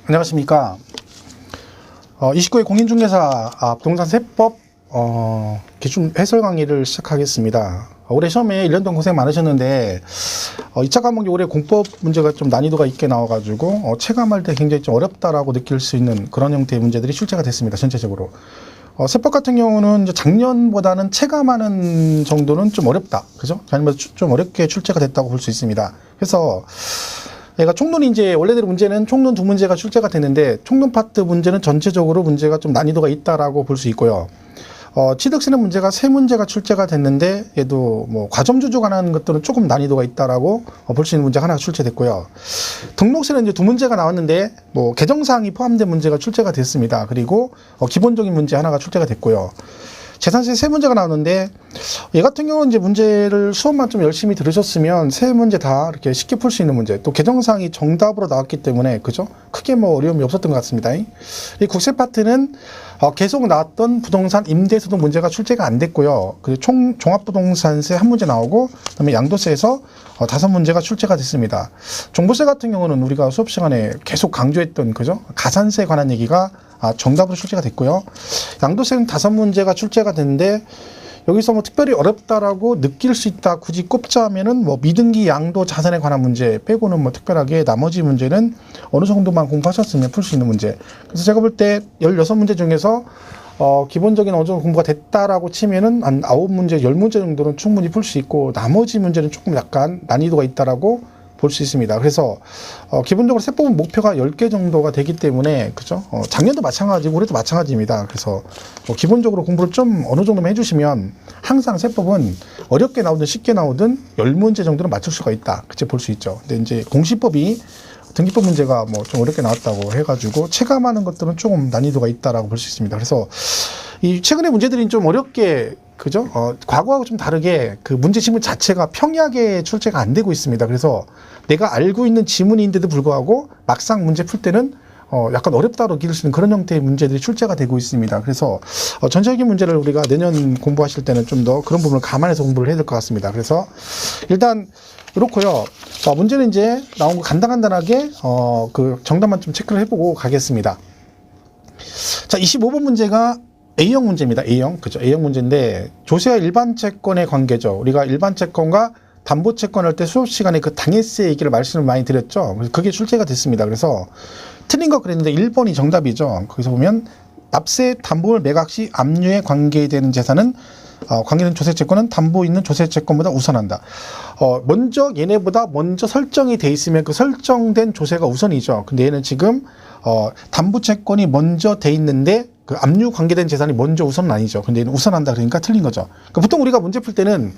안녕하십니까. 29회 공인중개사 부동산 세법 기준 해설 강의를 시작하겠습니다. 올해 시험에 1년 동안 고생 많으셨는데 2차 과목이 올해 공법 문제가 좀 난이도가 있게 나와가지고 체감할 때 굉장히 좀 어렵다라고 느낄 수 있는 그런 형태의 문제들이 출제가 됐습니다. 전체적으로. 세법 같은 경우는 이제 작년보다는 체감하는 정도는 좀 어렵다. 그죠? 작년보다 좀 어렵게 출제가 됐다고 볼 수 있습니다. 그래서 얘가 총론이 이제 원래대로 문제는 총론 2문제가 출제가 됐는데 총론 파트 문제는 전체적으로 문제가 좀 난이도가 있다라고 볼 수 있고요. 취득세는 문제가 3문제가 출제가 됐는데 얘도 뭐 과점주주 관한 것들은 조금 난이도가 있다라고 볼 수 있는 문제가 하나가 출제됐고요. 등록세는 이제 2문제가 나왔는데 뭐 개정사항이 포함된 문제가 출제가 됐습니다. 그리고 기본적인 문제 하나가 출제가 됐고요. 재산세 3문제가 나왔는데 얘 같은 경우는 이제 문제를 수업만 좀 열심히 들으셨으면 3문제 다 이렇게 쉽게 풀 수 있는 문제, 또 개정사항이 정답으로 나왔기 때문에 그죠? 크게 뭐 어려움이 없었던 것 같습니다. 이 국세 파트는 계속 나왔던 부동산 임대소득 문제가 출제가 안 됐고요. 그리고 종합부동산세 1문제 나오고 그다음에 양도세에서 5문제가 출제가 됐습니다. 종부세 같은 경우는 우리가 수업 시간에 계속 강조했던 그죠? 가산세에 관한 얘기가 정답으로 출제가 됐고요. 양도세는 5문제가 출제가 됐는데 여기서 뭐 특별히 어렵다라고 느낄 수 있다 굳이 꼽자면은 뭐 미등기 양도 자산에 관한 문제 빼고는 뭐 특별하게 나머지 문제는 어느 정도만 공부하셨으면 풀 수 있는 문제. 그래서 제가 볼 때 16문제 중에서 기본적인 어느 정도 공부가 됐다라고 치면은 한 9문제, 10문제 정도는 충분히 풀 수 있고 나머지 문제는 조금 약간 난이도가 있다라고 볼 수 있습니다. 그래서 기본적으로 세법은 목표가 10개 정도가 되기 때문에 그죠? 작년도 마찬가지고 올해도 마찬가지입니다. 그래서 기본적으로 공부를 좀 어느 정도만 해주시면 항상 세법은 어렵게 나오든 쉽게 나오든 10문제 정도는 맞출 수가 있다. 그치 볼 수 있죠. 근데 이제 공시법이 등기법 문제가 뭐 좀 어렵게 나왔다고 해가지고 체감하는 것들은 조금 난이도가 있다라고 볼 수 있습니다. 그래서 이 최근에 문제들이 좀 어렵게 그죠? 과거하고 좀 다르게 그 문제 지문 자체가 평이하게 출제가 안 되고 있습니다. 그래서 내가 알고 있는 지문인데도 불구하고 막상 문제 풀 때는 약간 어렵다고 느낄 수 있는 그런 형태의 문제들이 출제가 되고 있습니다. 그래서 전체적인 문제를 우리가 내년 공부하실 때는 좀 더 그런 부분을 감안해서 공부를 해야 될 것 같습니다. 그래서 일단 그렇고요. 문제는 이제 나온 거 간단하게 그 정답만 좀 체크를 해보고 가겠습니다. 자, 25번 문제가 A형 문제입니다. A형. 그죠. A형 문제인데, 조세와 일반 채권의 관계죠. 우리가 일반 채권과 담보 채권 할 때 수업 시간에 그 당해세 얘기를 말씀을 많이 드렸죠. 그래서 그게 출제가 됐습니다. 그래서 틀린 거 그랬는데 1번이 정답이죠. 거기서 보면 납세 담보물 매각 시 압류에 관계되는 재산은 관계되는 조세 채권은 담보 있는 조세 채권보다 우선한다. 먼저 얘네보다 먼저 설정이 돼 있으면 그 설정된 조세가 우선이죠. 근데 얘는 지금 담보 채권이 먼저 돼 있는데 그 압류 관계된 재산이 먼저 우선은 아니죠. 근데 얘는 우선한다 그러니까 틀린 거죠. 그러니까 보통 우리가 문제 풀 때는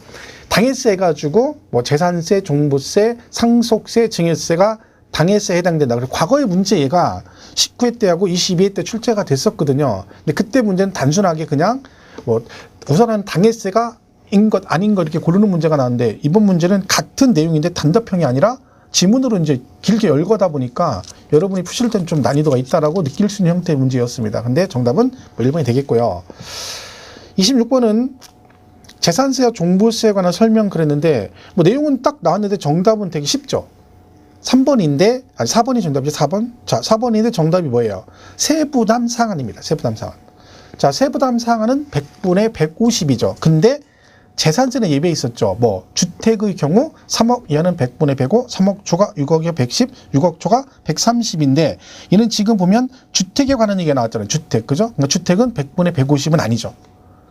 당해세 해가지고 뭐 재산세, 종부세, 상속세, 증여세가 당해세에 해당된다. 그래서 과거의 문제 얘가 19회 때하고 22회 때 출제가 됐었거든요. 근데 그때 문제는 단순하게 그냥 뭐 우선은 당해세가 인 것 아닌 것 이렇게 고르는 문제가 나왔는데 이번 문제는 같은 내용인데 단답형이 아니라 지문으로 이제 길게 열거다 보니까 여러분이 푸실 때는 좀 난이도가 있다라고 느낄 수 있는 형태의 문제였습니다. 근데 정답은 1번이 되겠고요. 26번은 재산세와 종부세에 관한 설명 그랬는데 뭐 내용은 딱 나왔는데 정답은 되게 쉽죠. 3번인데 아니 4번이 정답이죠. 4번. 자, 4번인데 정답이 뭐예요? 세부담 상한입니다. 세부담 상한. 자, 세부담 상한은 100분의 150이죠. 근데 재산세는 예외 있었죠. 뭐 주택의 경우 3억 이하는 100분의 105, 3억 초과 6억에 110, 6억 초과 130인데 얘는 지금 보면 주택에 관한 얘기가 나왔잖아요. 주택. 그죠? 그러니까 주택은 100분의 150은 아니죠.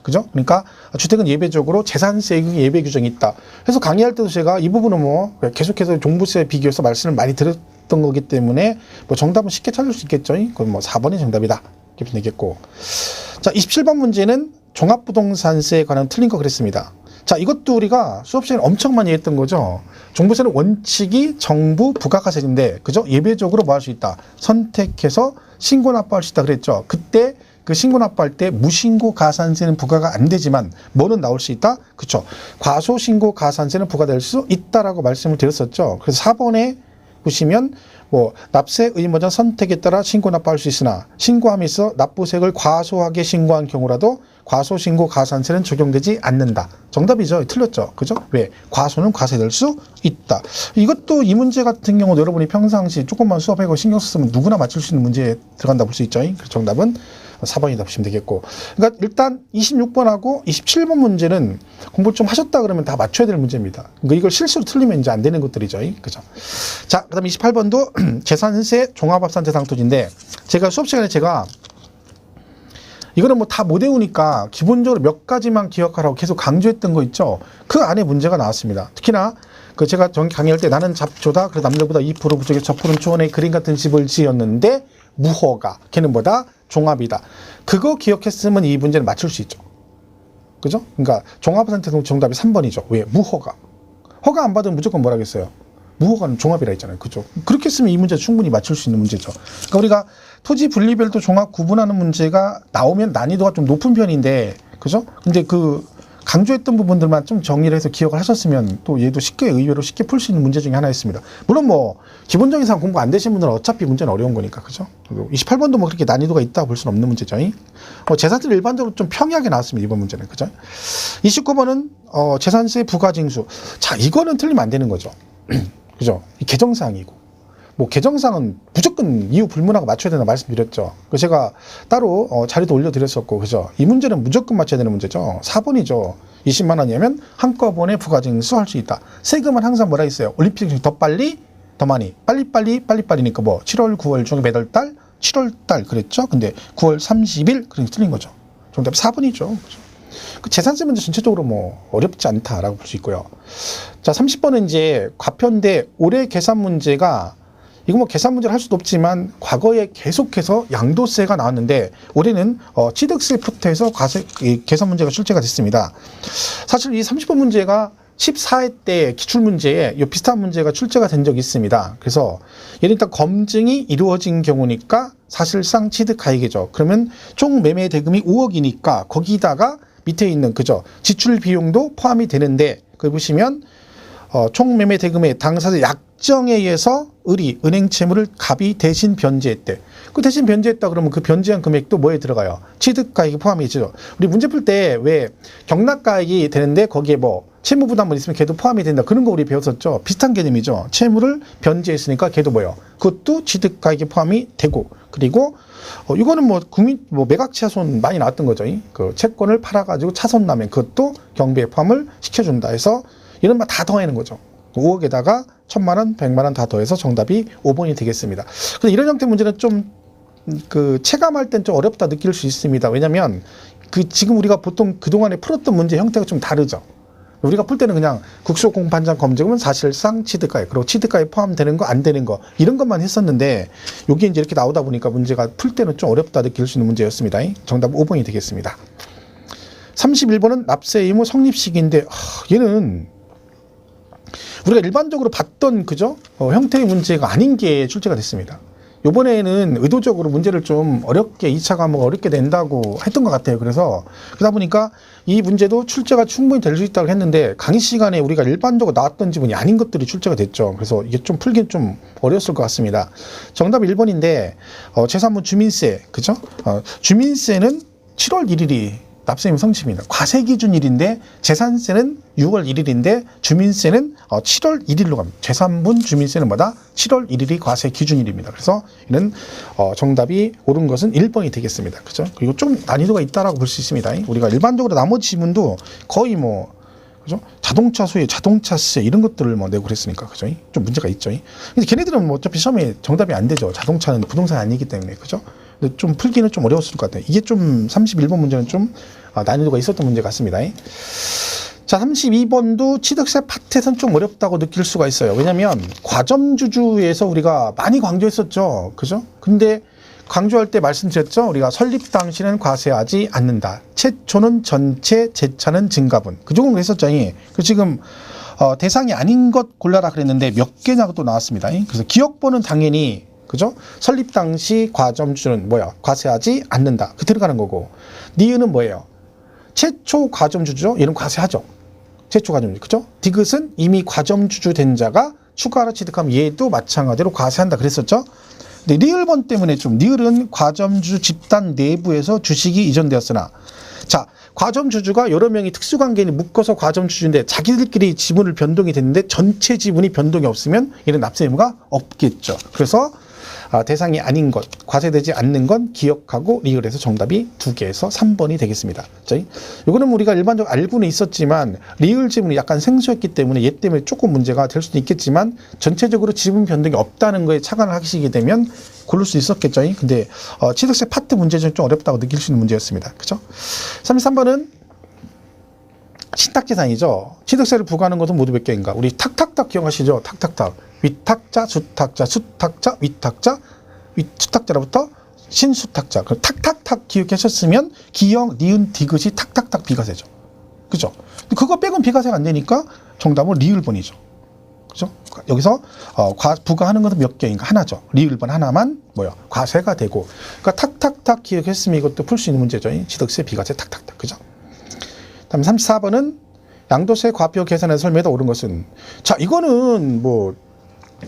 그죠? 그러니까 주택은 예외적으로 재산세 예외 규정이 있다. 그래서 강의할 때도 제가 이 부분은 뭐 계속해서 종부세 비교해서 말씀을 많이 드렸던 거기 때문에 뭐 정답은 쉽게 찾을 수 있겠죠. 그럼 뭐 4번이 정답이다. 이렇게 되겠고. 자, 27번 문제는 종합부동산세에 관한 틀린 거 그랬습니다. 자, 이것도 우리가 수업 시간에 엄청 많이 했던 거죠. 종부세는 원칙이 정부 부가가세인데, 그죠? 예외적으로 뭐 할 수 있다? 선택해서 신고 납부할 수 있다 그랬죠. 그때 그 신고 납부할 때 무신고 가산세는 부과가 안 되지만 뭐는 나올 수 있다? 그쵸? 과소신고 가산세는 부과될 수 있다라고 말씀을 드렸었죠. 그래서 4번에 보시면 뭐 납세 의무자 선택에 따라 신고 납부할 수 있으나 신고함에 있어 납부세액을 과소하게 신고한 경우라도 과소신고 과산세는 적용되지 않는다. 정답이죠. 틀렸죠. 그죠? 왜? 과소는 과세될 수 있다. 이것도 이 문제 같은 경우도 여러분이 평상시 조금만 수업하고 신경 썼으면 누구나 맞출 수 있는 문제에 들어간다 볼 수 있죠. 그래서 정답은 4번이다 보시면 되겠고. 그러니까 일단 26번하고 27번 문제는 공부를 좀 하셨다 그러면 다 맞춰야 될 문제입니다. 그러니까 이걸 실수로 틀리면 이제 안 되는 것들이죠. 그죠? 자, 그 다음에 28번도 재산세 종합합산세 상토지인데 제가 수업 시간에 이거는 뭐 다 못 외우니까 기본적으로 몇 가지만 기억하라고 계속 강조했던 거 있죠. 그 안에 문제가 나왔습니다. 특히나 제가 강의할 때 나는 잡초다. 그래서 남들보다 2% 부족해 저 푸른 초원에 그림 같은 집을 지었는데 무허가 걔는 뭐다? 종합이다. 그거 기억했으면 이 문제를 맞출 수 있죠. 그죠? 그러니까 종합합산세 정답이 3번이죠. 왜? 무허가. 허가 안 받으면 무조건 뭐라겠어요? 무허가는 종합이라 했잖아요. 그죠? 그렇게 했으면 이 문제 충분히 맞출 수 있는 문제죠. 그러니까 우리가 토지 분리별도 종합 구분하는 문제가 나오면 난이도가 좀 높은 편인데, 그죠? 근데 강조했던 부분들만 좀 정리를 해서 기억을 하셨으면 또 얘도 의외로 쉽게 풀 수 있는 문제 중에 하나였습니다. 물론 기본적인 상 공부 안 되신 분들은 어차피 문제는 어려운 거니까, 그죠? 28번도 그렇게 난이도가 있다고 볼 수는 없는 문제죠. 재산세 일반적으로 좀 평이하게 나왔습니다. 이번 문제는, 그죠? 29번은 재산세 부가징수. 자, 이거는 틀리면 안 되는 거죠. 그죠? 이 개정사항이고. 개정사항은 무조건 이유 불문하고 맞춰야 된다 말씀드렸죠. 제가 따로 자료도 올려드렸었고, 그죠? 이 문제는 무조건 맞춰야 되는 문제죠. 4번이죠. 20만 원이면 한꺼번에 부가징수 할 수 있다. 세금은 항상 뭐라 했어요? 올림픽 중에 더 빨리, 더 많이. 빨리빨리니까 7월, 9월 중에 매달 달? 7월 달 그랬죠? 근데 9월 30일? 그러니까 틀린 거죠. 정답 4번이죠. 그죠? 재산세 문제 전체적으로 어렵지 않다라고 볼 수 있고요. 자, 30번은 이제 과편대 올해 계산 문제가 이거 계산 문제를 할 수도 없지만 과거에 계속해서 양도세가 나왔는데 올해는 취득세부터 해서 계산 문제가 출제가 됐습니다. 사실 이 30번 문제가 14회 때 기출문제에 이 비슷한 문제가 출제가 된 적이 있습니다. 그래서 일단 검증이 이루어진 경우니까 사실상 취득가액이죠. 그러면 총 매매 대금이 5억이니까 거기다가 밑에 있는 그죠? 지출 비용도 포함이 되는데 거기 보시면 총 매매 대금의 당사자 약정에 의해서 은행 채무를 갑이 대신 변제했대. 그 대신 변제했다 그러면 그 변제한 금액도 뭐에 들어가요? 취득가액이 포함이 되죠. 우리 문제 풀 때 왜 경락가액이 되는데 거기에 채무부담은 있으면 걔도 포함이 된다. 그런 거 우리 배웠었죠. 비슷한 개념이죠. 채무를 변제했으니까 걔도 그것도 취득가액이 포함이 되고 그리고 이거는 매각차손 많이 나왔던 거죠. 그 채권을 팔아가지고 차손 나면 그것도 경비에 포함을 시켜준다 해서 이런 말 다 더하는 거죠. 5억에다가 1,000만 원, 100만 원 다 더해서 정답이 5번이 되겠습니다. 그래서 이런 형태 문제는 좀 체감할 땐 좀 어렵다 느낄 수 있습니다. 왜냐면 지금 우리가 보통 그동안에 풀었던 문제 형태가 좀 다르죠. 우리가 풀 때는 그냥 국소 공판장 검증은 사실상 취득가액, 그리고 취득가액 포함되는 거 안 되는 거 이런 것만 했었는데 여기 이제 이렇게 나오다 보니까 문제가 풀 때는 좀 어렵다 느낄 수 있는 문제였습니다. 정답 5번이 되겠습니다. 31번은 납세 의무 성립식인데 얘는 우리가 일반적으로 봤던 형태의 문제가 아닌 게 출제가 됐습니다. 이번에는 의도적으로 문제를 좀 어렵게 2차 과목 어렵게 낸다고 했던 것 같아요. 그러다 보니까 이 문제도 출제가 충분히 될 수 있다고 했는데 강의 시간에 우리가 일반적으로 나왔던 지문이 아닌 것들이 출제가 됐죠. 그래서 이게 좀 풀긴 좀 어려웠을 것 같습니다. 정답이 1번인데 제3부 주민세, 그죠? 주민세는 7월 1일이 납세의무 성립입니다. 과세기준일인데 재산세는 6월 1일인데 주민세는 7월 1일로 갑니다. 제3분 주민세는 7월 1일이 과세기준일입니다. 그래서 이는 정답이 옳은 것은 1번이 되겠습니다. 그죠? 그리고 좀 난이도가 있다라고 볼 수 있습니다. 우리가 일반적으로 나머지 지문도 거의 그죠? 자동차 수혜, 자동차세 이런 것들을 내고 그랬으니까 그죠? 좀 문제가 있죠. 근데 걔네들은 어차피 시험에 정답이 안 되죠. 자동차는 부동산이 아니기 때문에 그죠? 근데 좀 풀기는 좀 어려웠을 것 같아요. 이게 좀 31번 문제는 좀 난이도가 있었던 문제 같습니다. 자, 32번도 취득세 파트에서는 좀 어렵다고 느낄 수가 있어요. 왜냐면 과점주주에서 우리가 많이 강조했었죠. 그죠? 근데 강조할 때 말씀드렸죠. 우리가 설립 당시는 과세하지 않는다. 최초는 전체, 재차는 증가분. 그 정도 했었죠. 그 지금 대상이 아닌 것 골라라 그랬는데 몇 개냐고 또 나왔습니다. 그래서 기억번은 당연히 그죠? 설립 당시 과점주주는 과세하지 않는다. 들어가는 거고. 니은은 뭐예요? 최초 과점주주죠? 얘는 과세하죠. 최초 과점주주. 그죠? 디귿은 이미 과점주주 된 자가 추가로 취득하면 얘도 마찬가지로 과세한다. 그랬었죠? 근데 리을번 때문에 니을은 과점주주 집단 내부에서 주식이 이전되었으나 자, 과점주주가 여러 명이 특수관계인이 묶어서 과점주주인데 자기들끼리 지분을 변동이 됐는데 전체 지분이 변동이 없으면 이런 납세 의무가 없겠죠. 그래서 대상이 아닌 것, 과세되지 않는 건 기억하고 리을에서 정답이 2개에서 3번이 되겠습니다. 이거는 우리가 일반적으로 알고는 있었지만 리을 지분이 약간 생소했기 때문에 얘 때문에 조금 문제가 될 수도 있겠지만 전체적으로 지분 변동이 없다는 거에 착안을 하시게 되면 고를 수 있었겠죠. 근데 취득세 파트 문제는 좀 어렵다고 느낄 수 있는 문제였습니다. 그죠? 33번은 신탁재산이죠. 취득세를 부과하는 것은 모두 몇 개인가? 우리 탁탁탁 기억하시죠? 탁탁탁. 위탁자, 주탁자, 수탁자, 위탁자, 수탁자로부터 신수탁자. 그럼 탁탁탁 기억하셨으면 기역, 니은, 디귿이 탁탁탁 비과세죠. 그죠? 그거 빼곤 비과세가 안 되니까 정답은 리을번이죠. 그죠? 여기서 부과하는 것은 몇 개인가? 하나죠. 리을번 하나만 과세가 되고. 그러니까 탁탁탁 기억했으면 이것도 풀 수 있는 문제죠. 취득세, 비과세, 탁탁탁. 그죠? 다음 34번은 양도세 과표 계산에서 설명에다 옳은 것은, 자, 이거는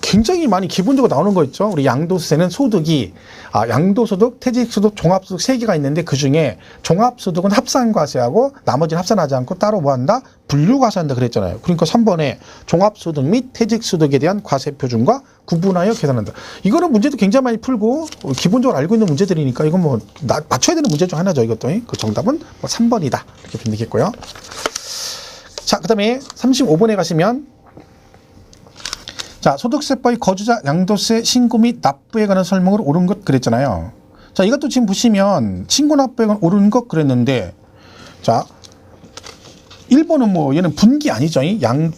굉장히 많이 기본적으로 나오는 거 있죠. 우리 양도세는 소득이 양도소득, 퇴직소득, 종합소득 3개가 있는데 그 중에 종합소득은 합산과세하고 나머지는 합산하지 않고 따로 뭐한다? 분류과세한다 그랬잖아요. 그러니까 3번에 종합소득 및 퇴직소득에 대한 과세 표준과 구분하여 계산한다. 이거는 문제도 굉장히 많이 풀고 기본적으로 알고 있는 문제들이니까 이건 맞춰야 되는 문제 중 하나죠. 이것도. 그 정답은 3번이다. 이렇게 보면 되겠고요. 자, 그 다음에 35번에 가시면 자, 소득세법의 거주자 양도세 신고 및 납부에 관한 설명을 옳은 것 그랬잖아요. 자, 이것도 지금 보시면 신고 납부에 관한 옳은 것 그랬는데, 자, 1번은 얘는 분기 아니죠.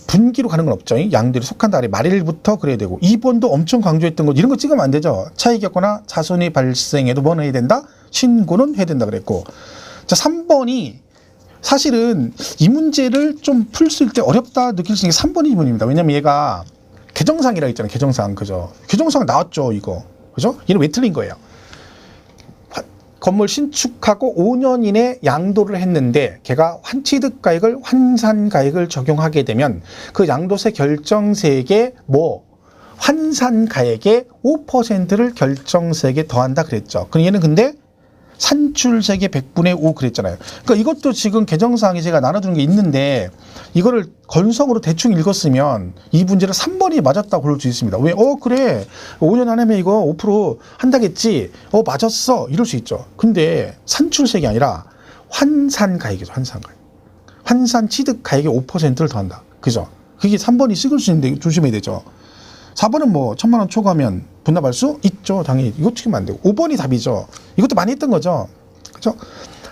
분기로 가는 건 없죠. 양들이 속한다 그래. 말일부터 그래야 되고. 2번도 엄청 강조했던 것, 이런 거 찍으면 안 되죠. 차익이 없거나 자손이 발생해도 뭐는 해야 된다? 신고는 해야 된다 그랬고. 자, 3번이 사실은 이 문제를 좀 풀 때 어렵다 느낄 수 있는 게 3번 질문입니다. 왜냐면 얘가 개정상이라 했잖아요. 개정상. 그죠? 개정상 나왔죠, 이거. 그죠? 얘는 왜 틀린 거예요? 건물 신축하고 5년 이내 양도를 했는데 걔가 환취득가액을 환산가액을 적용하게 되면 그 양도세 결정세액에 환산가액의 5%를 결정세액에 더한다 그랬죠. 그럼 얘는 근데 산출세액의 100분의 5 그랬잖아요. 그러니까 이것도 지금 개정사항에 제가 나눠주는 게 있는데 이거를 건성으로 대충 읽었으면 이 문제를 3번이 맞았다고 그럴 수 있습니다. 왜? 그래. 5년 안에면 이거 5% 한다겠지. 맞았어. 이럴 수 있죠. 근데 산출세액이 아니라 환산가액이죠. 환산가액. 환산 취득가액의 5%를 더한다. 그죠? 그게 3번이 찍을 수 있는데 조심해야 되죠. 4번은 1,000만 원 초과하면 분납할 수 있죠. 당연히. 이거 튀기면 안 되고. 5번이 답이죠. 이것도 많이 했던 거죠. 그죠?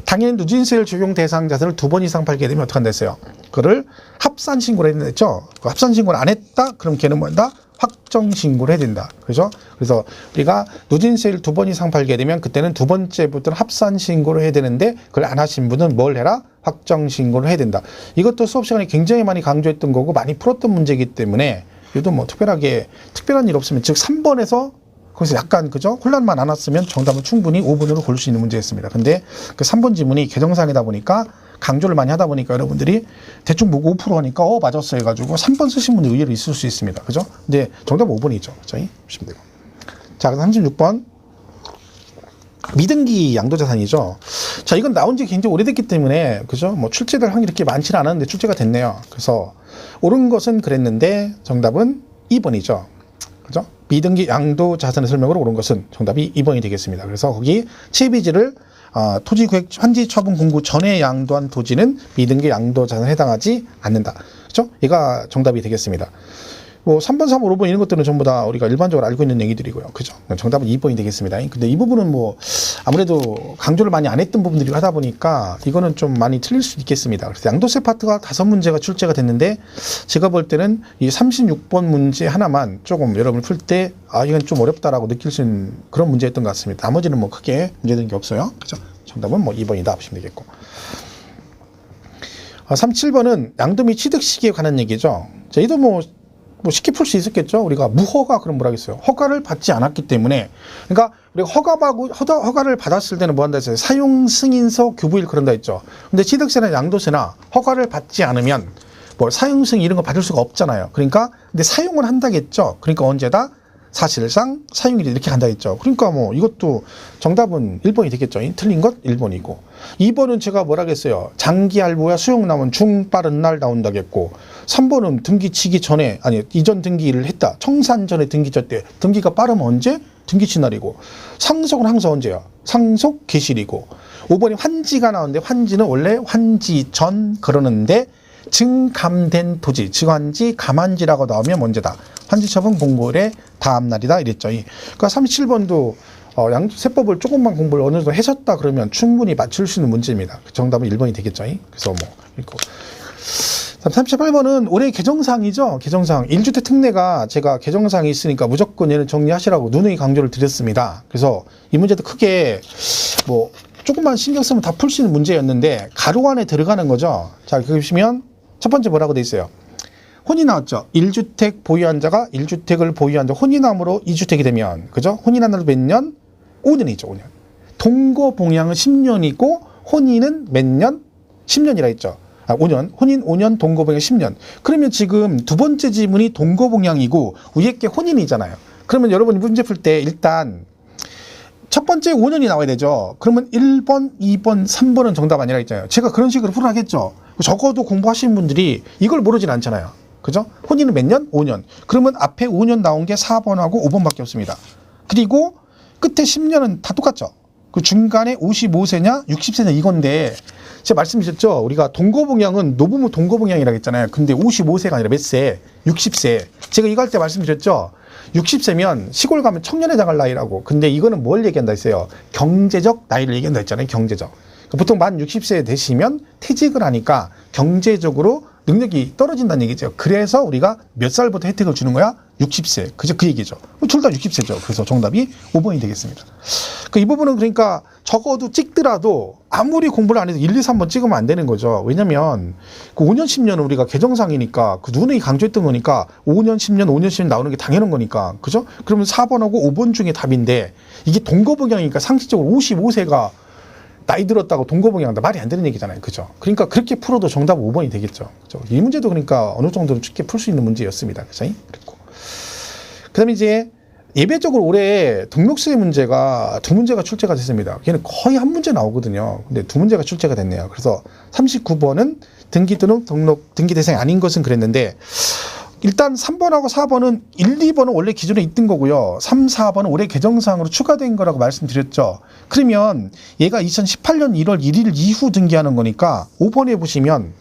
당연히 누진세율 적용 대상 자산을 2번 이상 팔게 되면 어떡한다 했어요? 그거를 합산 신고를 해야 됐죠. 합산 신고를 안 했다? 그럼 걔는 뭐다? 확정 신고를 해야 된다. 그죠? 그래서 우리가 누진세율 2번 이상 팔게 되면 그때는 두 번째부터는 합산 신고를 해야 되는데 그걸 안 하신 분은 뭘 해라? 확정 신고를 해야 된다. 이것도 수업 시간에 굉장히 많이 강조했던 거고 많이 풀었던 문제이기 때문에 이것도 특별한 일 없으면, 즉 3번에서 거기서 약간 혼란만 안 왔으면 정답은 충분히 5번으로 고를 수 있는 문제였습니다. 근데 그 3번 지문이 개정사항이다 보니까 강조를 많이 하다 보니까 여러분들이 대충 보고 5% 하니까 맞았어 해가지고 3번 쓰신 분이 의외로 있을 수 있습니다. 그죠? 근데 정답은 5번이죠. 보시면 되고. 자, 36번. 미등기 양도자산이죠. 자, 이건 나온 지 굉장히 오래됐기 때문에, 그죠? 출제될 확률이 이렇게 많지는 않았는데 출제가 됐네요. 그래서 옳은 것은 그랬는데 정답은 2번이죠. 그죠? 미등기 양도자산의 설명으로 옳은 것은 정답이 2번이 되겠습니다. 그래서 거기 채비지를 토지구획 환지 처분 공고 전에 양도한 토지는 미등기 양도자산에 해당하지 않는다. 그죠? 얘가 정답이 되겠습니다. 3번, 4번, 5번 이런 것들은 전부 다 우리가 일반적으로 알고 있는 얘기들이고요. 그죠? 정답은 2번이 되겠습니다. 근데 이 부분은 아무래도 강조를 많이 안 했던 부분들이 하다 보니까 이거는 좀 많이 틀릴 수 있겠습니다. 그래서 양도세 파트가 5문제가 출제가 됐는데 제가 볼 때는 이 36번 문제 하나만 조금 여러분 풀 때 이건 좀 어렵다라고 느낄 수 있는 그런 문제였던 것 같습니다. 나머지는 크게 문제된 게 없어요. 그죠? 정답은 2번이다 보시면 되겠고. 37번은 양도 및 취득 시기에 관한 얘기죠. 자, 이도 쉽게 풀 수 있었겠죠. 우리가 무허가 그럼 뭐라 하겠어요? 허가를 받지 않았기 때문에. 그러니까 우리가 허가를 받았을 때는 뭐 한다 했어요? 사용 승인서 교부일 그런다 했죠. 근데 취득세나 양도세나 허가를 받지 않으면 사용 승인 이런 거 받을 수가 없잖아요. 그러니까 근데 사용을 한다겠죠. 그러니까 언제다? 사실상 사용일이 이렇게 간다 했죠. 그러니까 뭐 이것도 정답은 1번이 되겠죠. 틀린 것 1번이고 2번은 제가 뭐라겠어요. 장기 할부야 수용 남은 중 빠른 날 나온다겠고 3번은 등기 치기 전에 아니 이전 등기를 했다. 청산 전에 등기 쳤대. 등기가 빠르면 언제? 등기 치날이고 상속은 항상 언제야? 상속 개시일이고 5번이 환지가 나오는데 환지는 원래 환지 전 그러는데 증감된 토지, 증환지, 감환지라고 나오면 문제다. 환지처분 공고일의 다음 날이다 이랬죠. 그러니까 37번도 양세법을 조금만 공부를 어느 정도 하셨다 그러면 충분히 맞출 수 있는 문제입니다. 정답은 1번이 되겠죠. 그래서 뭐 읽고 38번은 올해 개정사항이죠. 개정사항 1주택 특례가 제가 개정사항이 있으니까 무조건 얘는 정리하시라고 누누이 강조를 드렸습니다. 그래서 이 문제도 크게 뭐 조금만 신경 쓰면 다 풀 수 있는 문제였는데 가로 안에 들어가는 거죠. 자, 여기 보시면 첫 번째 뭐라고 돼 있어요? 혼이 나왔죠. 1주택 보유한 자가 1주택을 보유한 자 혼인함으로 2주택이 되면 그죠? 혼인한 날도 몇 년? 5년이죠. 5년. 동거봉양은 10년이고 혼인은 몇 년? 10년이라 했죠. 5년. 혼인 5년, 동거봉양 10년. 그러면 지금 두 번째 지문이 동거봉양이고 위에 게 혼인이잖아요. 그러면 여러분이 문제 풀 때 일단 첫 번째 5년이 나와야 되죠. 그러면 1번, 2번, 3번은 정답 아니라 했잖아요. 제가 그런 식으로 풀어하겠죠. 적어도 공부하시는 분들이 이걸 모르진 않잖아요. 그죠? 혼인은 몇 년? 5년. 그러면 앞에 5년 나온 게 4번하고 5번밖에 없습니다. 그리고 끝에 10년은 다 똑같죠. 그 중간에 55세냐 60세냐 이건데 제가 말씀드렸죠. 우리가 동거봉양은 노부모 동거봉양이라고 했잖아요. 근데 55세가 아니라 몇 세? 60세. 제가 이거 할 때 말씀드렸죠. 60세면 시골 가면 청년회 당할 나이라고. 근데 이거는 뭘 얘기한다 했어요? 경제적 나이를 얘기한다 했잖아요. 경제적. 보통 만 60세 되시면 퇴직을 하니까 경제적으로 능력이 떨어진다는 얘기죠. 그래서 우리가 몇 살부터 혜택을 주는 거야? 60세. 그죠? 그 얘기죠. 둘 다 60세죠. 그래서 정답이 5번이 되겠습니다. 이 부분은 그러니까 적어도 찍더라도 아무리 공부를 안 해도 1, 2, 3번 찍으면 안 되는 거죠. 왜냐면 그 5년, 10년은 우리가 개정상이니까 그 누누이 강조했던 거니까 5년, 10년, 5년, 10년 나오는 게 당연한 거니까. 그죠? 그러면 4번하고 5번 중에 답인데 이게 동거봉양이니까 상식적으로 55세가 나이 들었다고 동거봉양한다. 말이 안 되는 얘기잖아요. 그죠? 그러니까 그렇게 풀어도 정답 5번이 되겠죠. 그죠? 이 문제도 그러니까 어느 정도는 쉽게 풀 수 있는 문제였습니다. 그죠? 그리고 그 다음에 이제 예배적으로 올해 등록세 문제가 두 문제가 출제가 됐습니다. 걔는 거의 한 문제 나오거든요. 근데 두 문제가 출제가 됐네요. 그래서 39번은 등기 등록 등기 대상이 아닌 것은 그랬는데 일단 3번하고 4번은 1, 2번은 원래 기존에 있던 거고요. 3, 4번은 올해 개정사항으로 추가된 거라고 말씀드렸죠. 그러면 얘가 2018년 1월 1일 이후 등기하는 거니까 5번에 보시면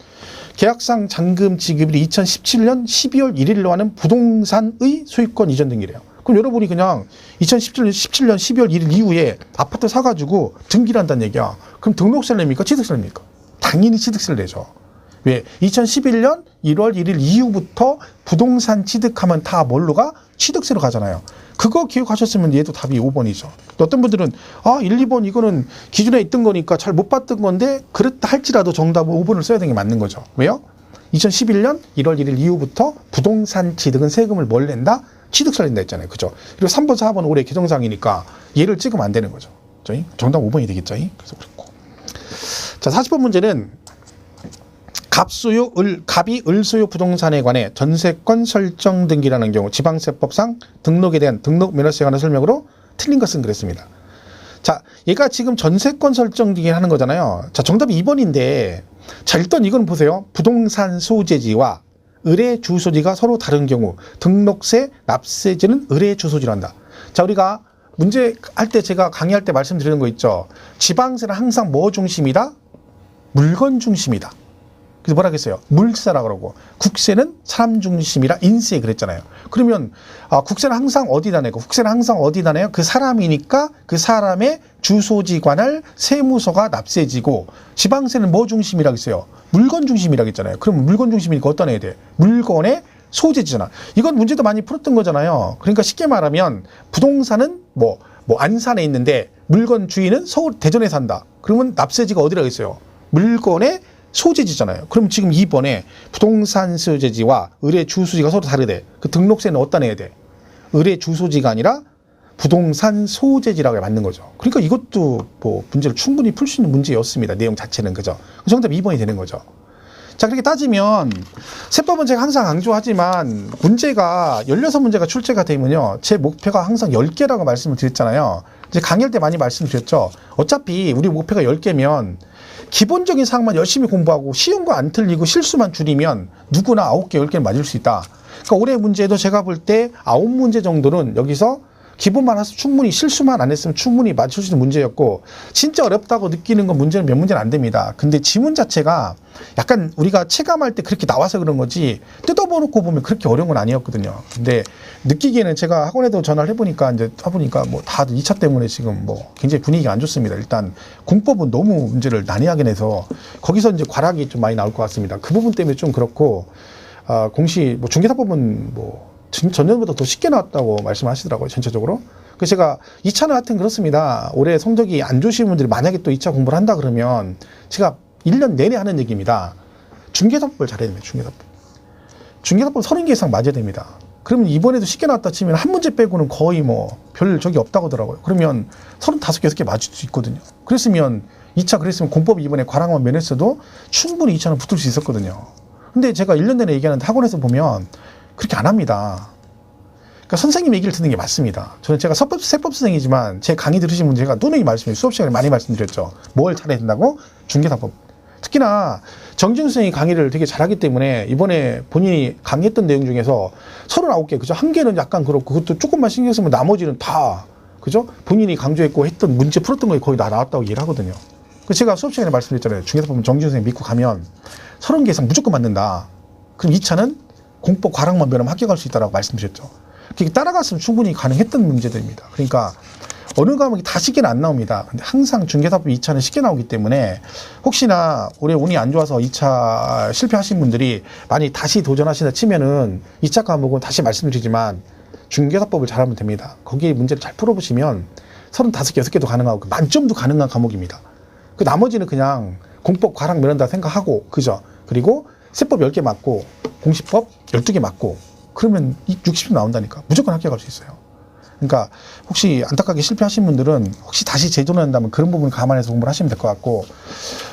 계약상 잔금 지급일이 2017년 12월 1일로 하는 부동산의 소유권 이전 등기래요. 그럼 여러분이 그냥 2017년 12월 1일 이후에 아파트 사가지고 등기를 한다는 얘기야. 그럼 등록세를 냅니까? 취득세를 냅니까? 당연히 취득세를 내죠. 왜? 2011년 1월 1일 이후부터 부동산 취득하면 다 뭘로 가? 취득세로 가잖아요. 그거 기억하셨으면 얘도 답이 5번이죠. 어떤 분들은 1, 2번 이거는 기존에 있던 거니까 잘 못 봤던 건데 그렇다 할지라도 정답은 5번을 써야 되는 게 맞는 거죠. 왜요? 2011년 1월 1일 이후부터 부동산 취득은 세금을 뭘 낸다? 취득세를 낸다 했잖아요. 그죠? 그리고 3번, 4번 올해 개정상이니까 얘를 찍으면 안 되는 거죠. 정답 5번이 되겠죠. 그래서 그렇고. 자, 40번 문제는 갑이 을소유 부동산에 관해 전세권 설정 등기라는 경우 지방세법상 등록에 대한 등록 면허세에 관한 설명으로 틀린 것은 그랬습니다. 자, 얘가 지금 전세권 설정 등기를 하는 거잖아요. 자, 정답이 2번인데 자, 일단 이건 보세요. 부동산 소재지와 의뢰 주소지가 서로 다른 경우 등록세, 납세지는 의뢰 주소지로 한다. 자, 우리가 문제 할 때 제가 강의할 때 말씀드리는 거 있죠. 지방세는 항상 뭐 중심이다? 물건 중심이다. 그래서 뭐라 그랬어요? 물세라 그러고 국세는 사람 중심이라 인세 그랬잖아요. 그러면 국세는 항상 어디다 내고 국세는 항상 어디다 내요? 그 사람이니까 그 사람의 주소지 관할 세무서가 납세지고 지방세는 뭐 중심이라고 했어요? 물건 중심이라고 했잖아요. 그러면 물건 중심이니까 어떤 애야 돼? 물건의 소재지잖아. 이건 문제도 많이 풀었던 거잖아요. 그러니까 쉽게 말하면 부동산은 뭐 안산에 있는데 물건 주인은 서울 대전에 산다. 그러면 납세지가 어디라고 했어요? 물건의 소재지잖아요. 그럼 지금 2번에 부동산 소재지와 의뢰 주소지가 서로 다르대. 그 등록세는 어디다 내야 돼? 의뢰 주소지가 아니라 부동산 소재지라고 맞는 거죠. 그러니까 이것도 뭐 문제를 충분히 풀 수 있는 문제였습니다. 내용 자체는 그죠. 정답 2번이 되는 거죠. 자, 그렇게 따지면 세법은 제가 항상 강조하지만 문제가 16문제가 출제가 되면요. 제 목표가 항상 10개라고 말씀을 드렸잖아요. 이제 강의할 때 많이 말씀드렸죠. 어차피 우리 목표가 10개면 기본적인 사항만 열심히 공부하고 쉬운 거 안 틀리고 실수만 줄이면 누구나 9개, 10개는 맞을 수 있다. 그러니까 올해 문제도 제가 볼 때 9문제 정도는 여기서 기본만 해서 충분히 실수만 안 했으면 충분히 맞출 수 있는 문제였고, 진짜 어렵다고 느끼는 건 문제는 몇 문제는 안 됩니다. 근데 지문 자체가 약간 우리가 체감할 때 그렇게 나와서 그런 거지 뜯어보놓고 보면 그렇게 어려운 건 아니었거든요. 근데 느끼기에는 제가 학원에도 전화를 해보니까 이제 해보니까 뭐 다들 2차 때문에 지금 뭐 굉장히 분위기가 안 좋습니다. 일단 공법은 너무 문제를 난이하게 내서 거기서 이제 과락이 좀 많이 나올 것 같습니다. 그 부분 때문에 좀 그렇고, 공시 뭐 중개사법은 뭐 전년보다 더 쉽게 나왔다고 말씀하시더라고요, 전체적으로. 그래서 제가 2차는 하여튼 그렇습니다. 올해 성적이 안 좋으신 분들이 만약에 또 2차 공부를 한다 그러면 제가 1년 내내 하는 얘기입니다. 중개사법을 잘해야 됩니다, 중개사법. 중개사법 30개 이상 맞아야 됩니다. 그러면 이번에도 쉽게 나왔다 치면 한 문제 빼고는 거의 뭐 별 적이 없다고 하더라고요. 그러면 35개, 6개 맞을 수 있거든요. 그랬으면 2차 그랬으면 공법이 이번에 과락만 면했어도 충분히 2차는 붙을 수 있었거든요. 근데 제가 1년 내내 얘기하는데 학원에서 보면 그렇게 안 합니다. 그러니까 선생님 얘기를 듣는 게 맞습니다. 저는 제가 세법 선생이지만 제 강의 들으신 분 제가 누누이 수업 시간에 많이 말씀드렸죠. 뭘 잘해야 된다고? 중개사법. 특히나 정지훈 선생님이 강의를 되게 잘하기 때문에 이번에 본인이 강의했던 내용 중에서 39개, 그죠? 한 개는 약간 그렇고 그것도 조금만 신경 쓰면 나머지는 다, 그죠? 본인이 강조했고 했던 문제 풀었던 거에 거의 다 나왔다고 얘기를 하거든요. 그래서 제가 수업 시간에 말씀드렸잖아요. 중개사법은 정지훈 선생님 믿고 가면 30개 이상 무조건 맞는다. 그럼 2차는 공법 과락만 면하면 합격할 수 있다고 말씀드렸죠. 그게 따라갔으면 충분히 가능했던 문제들입니다. 그러니까 어느 과목이 다 쉽게는 안 나옵니다. 근데 항상 중개사법 2차는 쉽게 나오기 때문에 혹시나 올해 운이 안 좋아서 2차 실패하신 분들이 많이 다시 도전하시다 치면은 2차 과목은 다시 말씀드리지만 중개사법을 잘하면 됩니다. 거기에 문제를 잘 풀어보시면 35개, 6개도 가능하고 만점도 가능한 과목입니다. 그 나머지는 그냥 공법 과락 면한다 생각하고, 그죠? 그리고 세법 10개 맞고 공시법 12개 맞고 그러면 60점 나온다니까. 무조건 합격할 수 있어요. 그러니까 혹시 안타깝게 실패하신 분들은 혹시 다시 재도전한다면 그런 부분 감안해서 공부를 하시면 될 것 같고,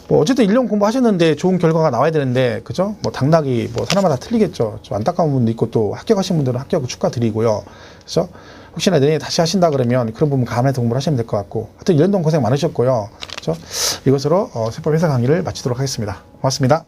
뭐 어쨌든 1년 공부하셨는데 좋은 결과가 나와야 되는데, 그죠? 뭐 당락이 뭐 사람마다 틀리겠죠. 좀 안타까운 분도 있고 또 합격하신 분들은 합격 축하드리고요. 그래서 혹시나 내년에 다시 하신다 그러면 그런 부분 감안해서 공부를 하시면 될 것 같고, 하여튼 1년 동안 고생 많으셨고요. 그죠? 이것으로 세법 회사 강의를 마치도록 하겠습니다. 고맙습니다.